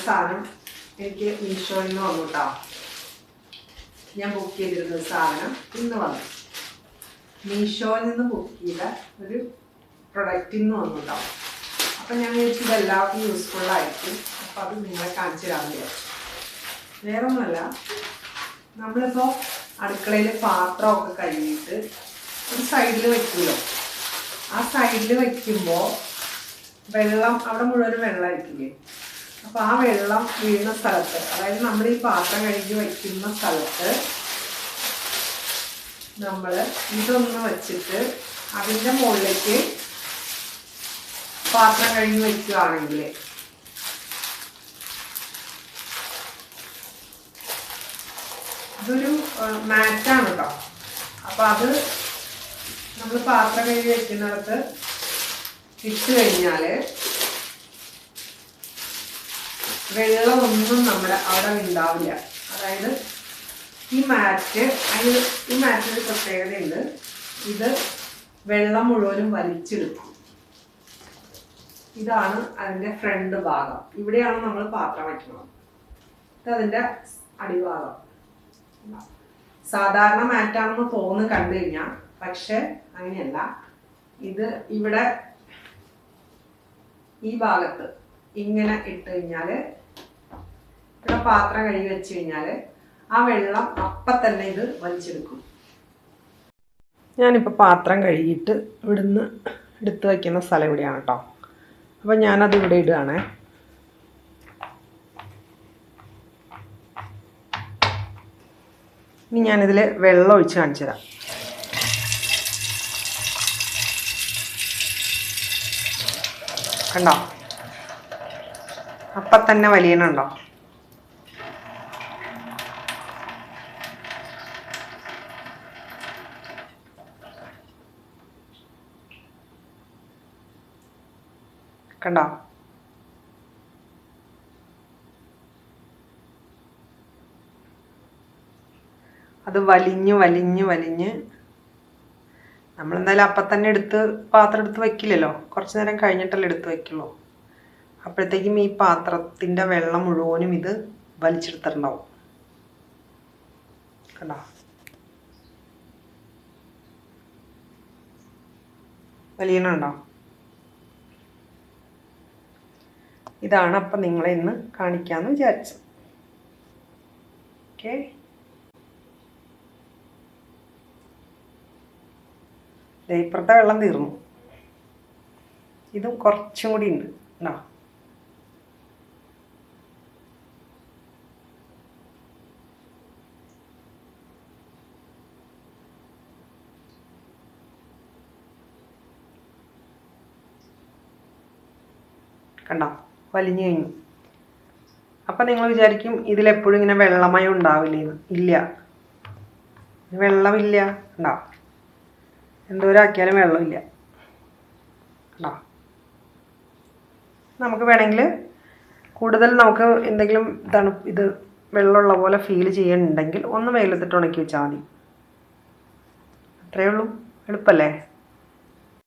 സാധനം എനിക്ക് മീഷോയിൽ നിന്ന് വന്നു കേട്ടോ. ഞാൻ ബുക്ക് ചെയ്തിരുന്ന സാധനം ഇന്ന് വന്നു. മീഷോയിൽ നിന്ന് ബുക്ക് ചെയ്ത ഒരു പ്രൊഡക്റ്റിൽ നിന്ന് വന്നു കേട്ടോ. അപ്പം ഞാൻ വിചാരിച്ചു ഇതെല്ലാവർക്കും യൂസ്ഫുള്ളായിരിക്കും. അപ്പം അത് നിങ്ങളെ കാണിച്ചു തരാൻ വിചാരിച്ചു. വേറെ ഒന്നുമല്ല, നമ്മളിപ്പോൾ അടുക്കളയിൽ പാത്രമൊക്കെ കഴുകിയിട്ട് ഒരു സൈഡിൽ വയ്ക്കുമല്ലോ. ആ സൈഡിൽ വയ്ക്കുമ്പോൾ വെള്ളം അവിടെ മുഴുവൻ വെള്ളമായിരിക്കില്ലേ. അപ്പോൾ ആ വെള്ളം വീഴുന്ന സ്ഥലത്ത്, അതായത് നമ്മൾ ഈ പാത്രം കഴുകി വയ്ക്കുന്ന സ്ഥലത്ത് നമ്മൾ ഇതൊന്ന് വെച്ചിട്ട് അതിൻ്റെ മുകളിലേക്ക് പാത്രം കഴുകി വയ്ക്കുകയാണെങ്കിൽ ഇതൊരു മാറ്റാണ് കേട്ടോ. അപ്പോൾ അത് നമ്മൾ പാത്രം കഴുകി വയ്ക്കുന്നിടത്ത് ഇട്ട് കഴിഞ്ഞാൽ വെള്ളമൊന്നും നമ്മുടെ അവിടെ ഉണ്ടാവില്ല. അതായത് ഈ മാറ്റിന് പ്രത്യേകതയുണ്ട്. ഇത് വെള്ളം മുഴുവനും വലിച്ചെടുക്കും. ഇതാണ് അതിൻ്റെ ഫ്രണ്ട് ഭാഗം. ഇവിടെയാണ് നമ്മൾ പാത്രം വയ്ക്കുന്നത്. ഇതതിൻ്റെ അടിഭാഗം. സാധാരണ മാറ്റാണെന്ന് തോന്നുന്നു കണ്ടു കഴിഞ്ഞാൽ, പക്ഷെ അങ്ങനെയല്ല. ഇത് ഇവിടെ ഈ ഭാഗത്ത് ഇങ്ങനെ ഇട്ട് കഴിഞ്ഞാൽ, ഇവിടെ പാത്രം കഴുകി വെച്ച് കഴിഞ്ഞാൽ ആ വെള്ളം അപ്പം തന്നെ ഇത് വലിച്ചെടുക്കും. ഞാനിപ്പോൾ പാത്രം കഴുകിയിട്ട് ഇവിടുന്ന് എടുത്ത് വയ്ക്കുന്ന സ്ഥലം ഇവിടെയാണ് കേട്ടോ. അപ്പം ഞാനത് ഇവിടെ ഇടുകയാണേ. ഇനി ഞാനിതിൽ വെള്ളം ഒഴിച്ച് കാണിച്ചു തരാം. കണ്ടോ, അപ്പം തന്നെ വലിയണുണ്ടോ? കണ്ടോ? അത് വലിഞ്ഞ് നമ്മളെന്തായാലും അപ്പം തന്നെ പാത്രം എടുത്ത് വയ്ക്കില്ലല്ലോ. കുറച്ച് നേരം കഴിഞ്ഞിട്ടല്ലേ എടുത്ത് വയ്ക്കുള്ളൂ. അപ്പോഴത്തേക്കും ഈ പാത്രത്തിൻ്റെ വെള്ളം മുഴുവനും ഇത് വലിച്ചെടുത്തിട്ടുണ്ടാവും. കണ്ടോ? വലിയണുണ്ടോ? ഇതാണ് അപ്പം നിങ്ങളെ ഇന്ന് കാണിക്കാമെന്ന് വിചാരിച്ചത്. ഓക്കെ, ഇപ്പുറത്തെ വെള്ളം തീർന്നു. ഇതും കുറച്ചും കൂടി ഉണ്ട്. ഉണ്ടോ? കണ്ടോ? വലിഞ്ഞു കഴിഞ്ഞു. അപ്പം നിങ്ങൾ വിചാരിക്കും ഇതിലെപ്പോഴും ഇങ്ങനെ വെള്ളമയം ഉണ്ടാവില്ലേന്ന്. ഇല്ല, വെള്ളമില്ല. ഉണ്ടോ? എന്തോരാക്കിയാലും വെള്ളമില്ല. ഉണ്ടോ? നമുക്ക് വേണമെങ്കിൽ കൂടുതൽ നമുക്ക് എന്തെങ്കിലും ഇത് വെള്ളമുള്ള പോലെ ഫീൽ ചെയ്യുന്നുണ്ടെങ്കിൽ ഒന്ന് വെയിലത്തിട്ട് ഉണക്കി വെച്ചാൽ മതി. അത്രയേ ഉള്ളൂ. എളുപ്പമല്ലേ?